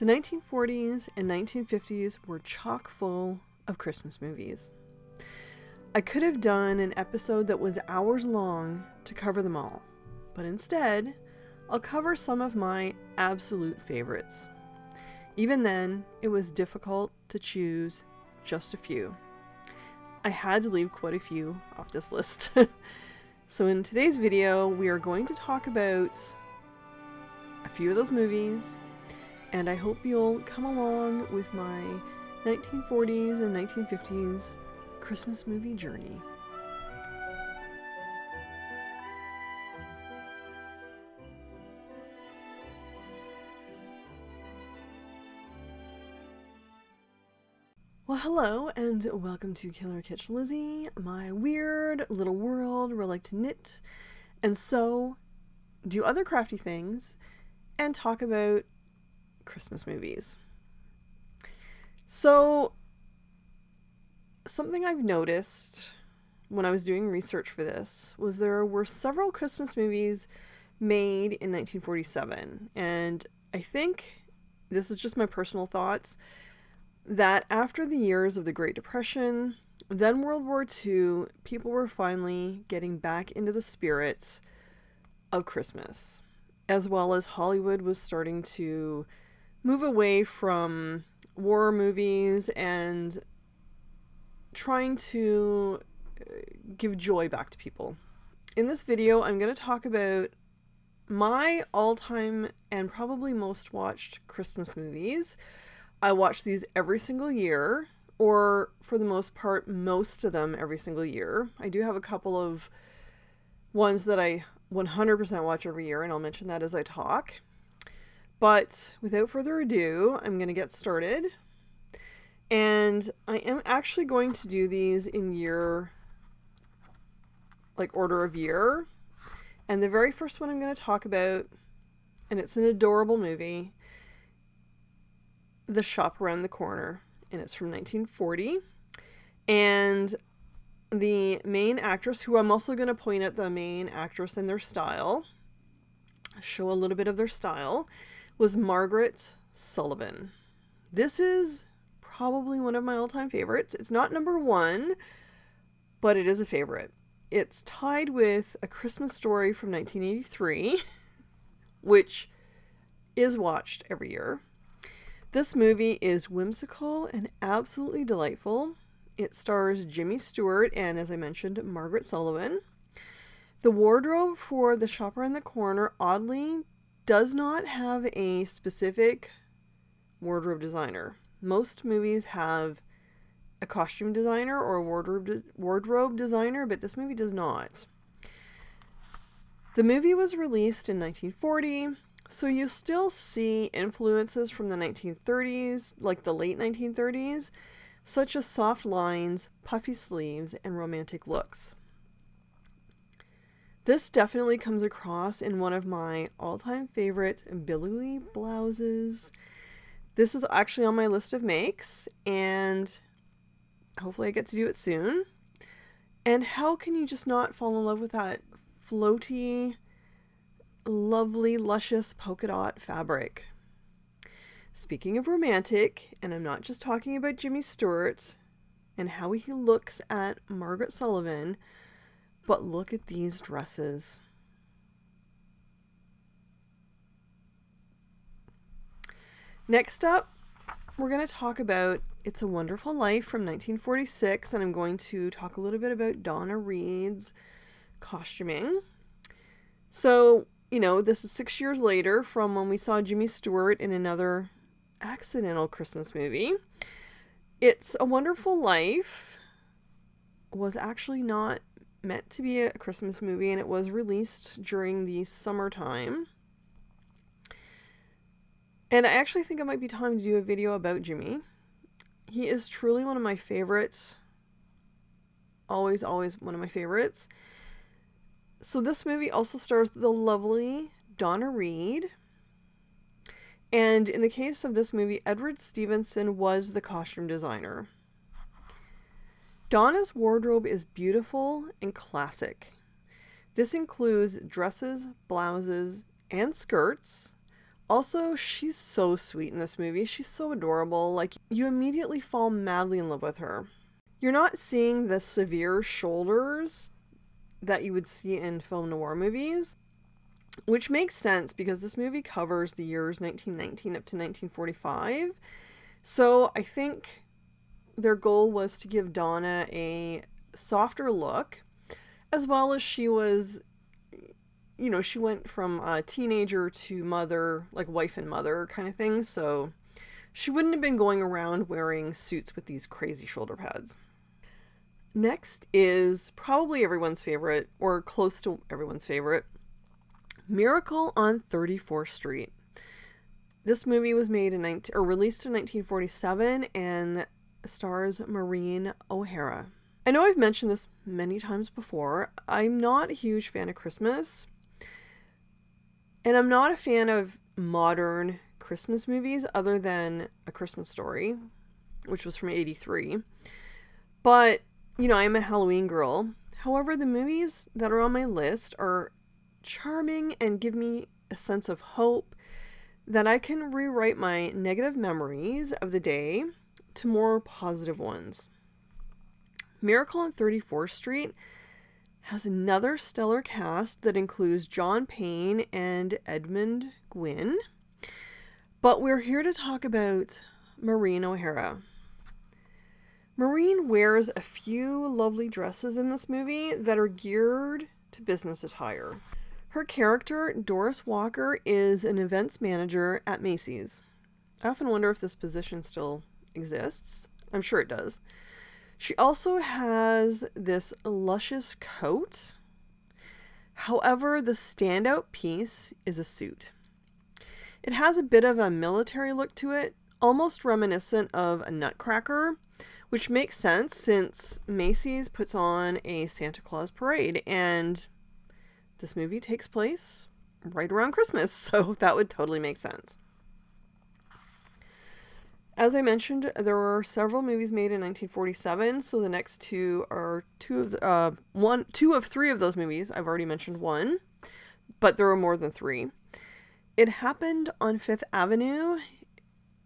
The 1940s and 1950s were chock full of Christmas movies. I could have done an episode that was hours long to cover them all, but instead, I'll cover some of my absolute favorites. Even then, it was difficult to choose just a few. I had to leave quite a few off this list. So in today's video, we are going to talk about a few of those movies, and I hope you'll come along with my 1940s and 1950s Christmas movie journey. Well, hello and welcome to Killer Kitsch Lizzie, my weird little world where I like to knit and sew, do other crafty things, and talk about Christmas movies. So, something I've noticed when I was doing research for this was there were several Christmas movies made in 1947, and I think, this is just my personal thoughts, that after the years of the Great Depression, then World War II, people were finally getting back into the spirit of Christmas, as well as Hollywood was starting to move away from war movies and trying to give joy back to people. In this video, I'm going to talk about my all-time and probably most watched Christmas movies. I watch these every single year, or for the most part, most of them every single year. I do have a couple of ones that I 100% watch every year, and I'll mention that as I talk. But without further ado, I'm going to get started. And I am actually going to do these in year, like order of year. And the very first one I'm going to talk about, and it's an adorable movie, The Shop Around the Corner, and it's from 1940. And the main actress, who I'm also going to point at the main actress and their style, show a little bit of their style, was Margaret Sullivan. This is probably one of my all-time favorites. It's not number one, but it is a favorite. It's tied with A Christmas Story from 1983, which is watched every year. This movie is whimsical and absolutely delightful. It stars Jimmy Stewart and, as I mentioned, Margaret Sullivan. The wardrobe for The Shop Around the Corner, oddly, does not have a specific wardrobe designer. Most movies have a costume designer or a wardrobe designer, but this movie does not. The movie was released in 1940, so you still see influences from the 1930s, like the late 1930s, such as soft lines, puffy sleeves, and romantic looks. This definitely comes across in one of my all-time favorite billowy blouses. This is actually on my list of makes, and hopefully I get to do it soon. And how can you just not fall in love with that floaty, lovely, luscious polka dot fabric? Speaking of romantic, and I'm not just talking about Jimmy Stewart and how he looks at Margaret Sullivan, but look at these dresses. Next up, we're going to talk about It's a Wonderful Life from 1946, and I'm going to talk a little bit about Donna Reed's costuming. So, this is 6 years later from when we saw Jimmy Stewart in another accidental Christmas movie. It's a Wonderful Life was actually not meant to be a Christmas movie, and it was released during the summertime. And I actually think it might be time to do a video about Jimmy. He is truly one of my favorites. Always, always one of my favorites. So this movie also stars the lovely Donna Reed. And in the case of this movie, Edward Stevenson was the costume designer. Donna's wardrobe is beautiful and classic. This includes dresses, blouses, and skirts, Also, she's so sweet in this movie. She's so adorable. Like, you immediately fall madly in love with her. You're not seeing the severe shoulders that you would see in film noir movies, which makes sense because this movie covers the years 1919 up to 1945. So I think their goal was to give Donna a softer look, as well as she was, she went from a teenager to mother, like wife and mother kind of thing. So she wouldn't have been going around wearing suits with these crazy shoulder pads. Next is probably everyone's favorite, or close to everyone's favorite, Miracle on 34th Street. This movie was made released in 1947 and stars Maureen O'Hara. I know I've mentioned this many times before. I'm not a huge fan of Christmas, and I'm not a fan of modern Christmas movies other than A Christmas Story, which was from '83. But, I'm a Halloween girl. However, the movies that are on my list are charming and give me a sense of hope that I can rewrite my negative memories of the day to more positive ones. Miracle on 34th Street has another stellar cast that includes John Payne and Edmund Gwynn. But we're here to talk about Maureen O'Hara. Maureen wears a few lovely dresses in this movie that are geared to business attire. Her character, Doris Walker, is an events manager at Macy's. I often wonder if this position still exists. I'm sure it does. She also has this luscious coat. However, the standout piece is a suit. It has a bit of a military look to it, almost reminiscent of a Nutcracker, which makes sense since Macy's puts on a Santa Claus parade, and this movie takes place right around Christmas, so that would totally make sense. As I mentioned, there were several movies made in 1947, so the next two are two of three of those movies. I've already mentioned one, but there were more than three. It Happened on Fifth Avenue.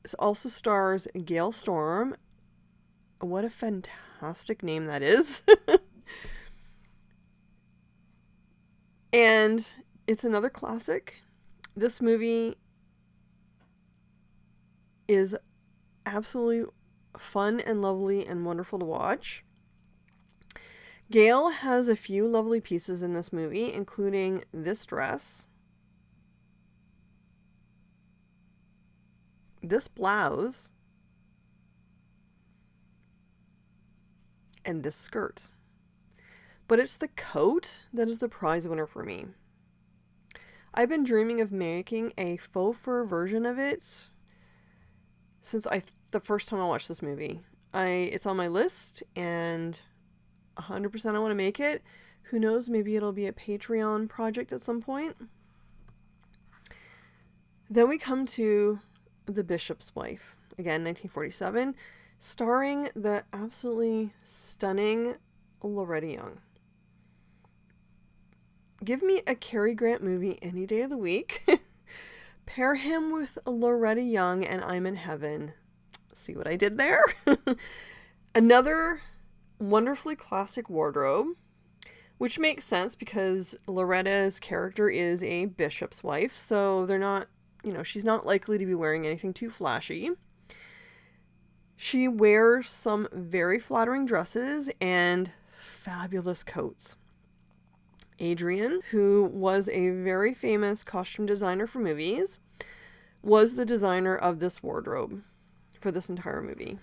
It also stars Gail Storm. What a fantastic name that is. And it's another classic. This movie is absolutely fun and lovely and wonderful to watch. Gail has a few lovely pieces in this movie, including this dress, this blouse, and this skirt. But it's the coat that is the prize winner for me. I've been dreaming of making a faux fur version of it since the first time I watched this movie. It's on my list, and 100% I want to make it. Who knows, maybe it'll be a Patreon project at some point. Then we come to The Bishop's Wife, again, 1947, starring the absolutely stunning Loretta Young. Give me a Cary Grant movie any day of the week. Pair him with Loretta Young and I'm in heaven. See what I did there? Another wonderfully classic wardrobe, which makes sense because Loretta's character is a bishop's wife, so they're not, she's not likely to be wearing anything too flashy. She wears some very flattering dresses and fabulous coats. Adrian, who was a very famous costume designer for movies, was the designer of this wardrobe for this entire movie.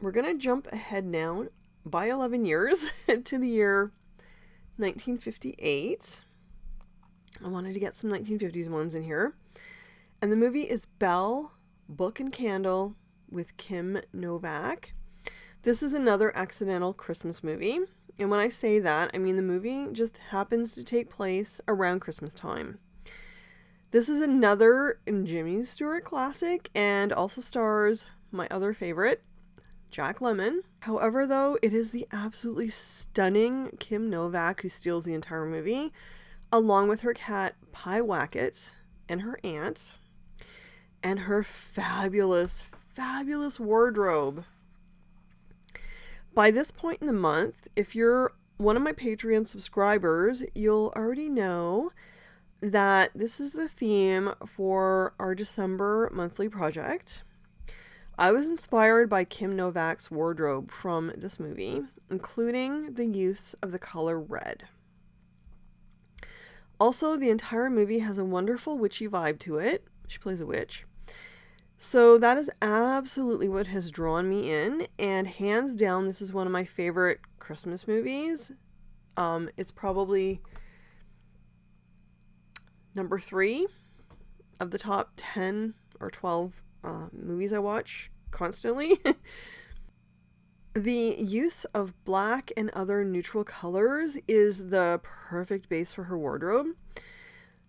We're going to jump ahead now by 11 years to the year 1958. I wanted to get some 1950s ones in here. And the movie is Belle, Book and Candle with Kim Novak. This is another accidental Christmas movie. And when I say that, I mean the movie just happens to take place around Christmas time. This is another Jimmy Stewart classic and also stars my other favorite, Jack Lemmon. However, though, it is the absolutely stunning Kim Novak who steals the entire movie, along with her cat, Pie Wackett, and her aunt and her fabulous, fabulous wardrobe. By this point in the month, if you're one of my Patreon subscribers, you'll already know that this is the theme for our December monthly project. I was inspired by Kim Novak's wardrobe from this movie, including the use of the color red. Also, the entire movie has a wonderful witchy vibe to it. She plays a witch. So that is absolutely what has drawn me in, and hands down, this is one of my favorite Christmas movies. It's probably number 3 of the top 10 or 12 movies I watch constantly. The use of black and other neutral colors is the perfect base for her wardrobe.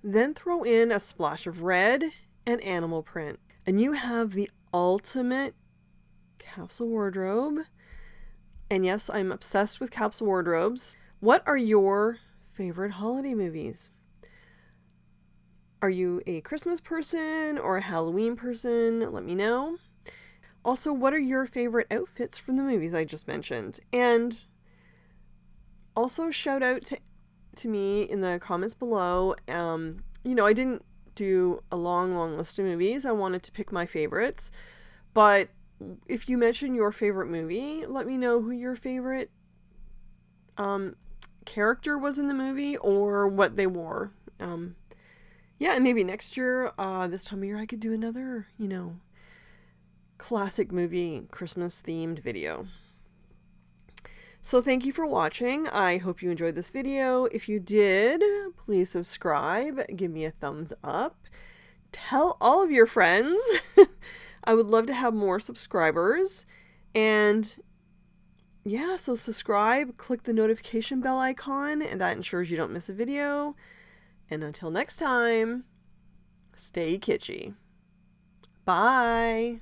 Then throw in a splash of red and animal print, and you have the ultimate capsule wardrobe. And yes, I'm obsessed with capsule wardrobes. What are your favorite holiday movies? Are you a Christmas person or a Halloween person? Let me know. Also, what are your favorite outfits from the movies I just mentioned? And also shout out to me in the comments below. I didn't do a long list of movies. I wanted to pick my favorites. But if you mention your favorite movie, let me know who your favorite character was in the movie or what they wore. And maybe next year, this time of year, I could do another, classic movie Christmas themed video. So thank you for watching. I hope you enjoyed this video. If you did, please subscribe, give me a thumbs up, tell all of your friends. I would love to have more subscribers. And so subscribe, click the notification bell icon, and that ensures you don't miss a video. And until next time, stay kitschy. Bye.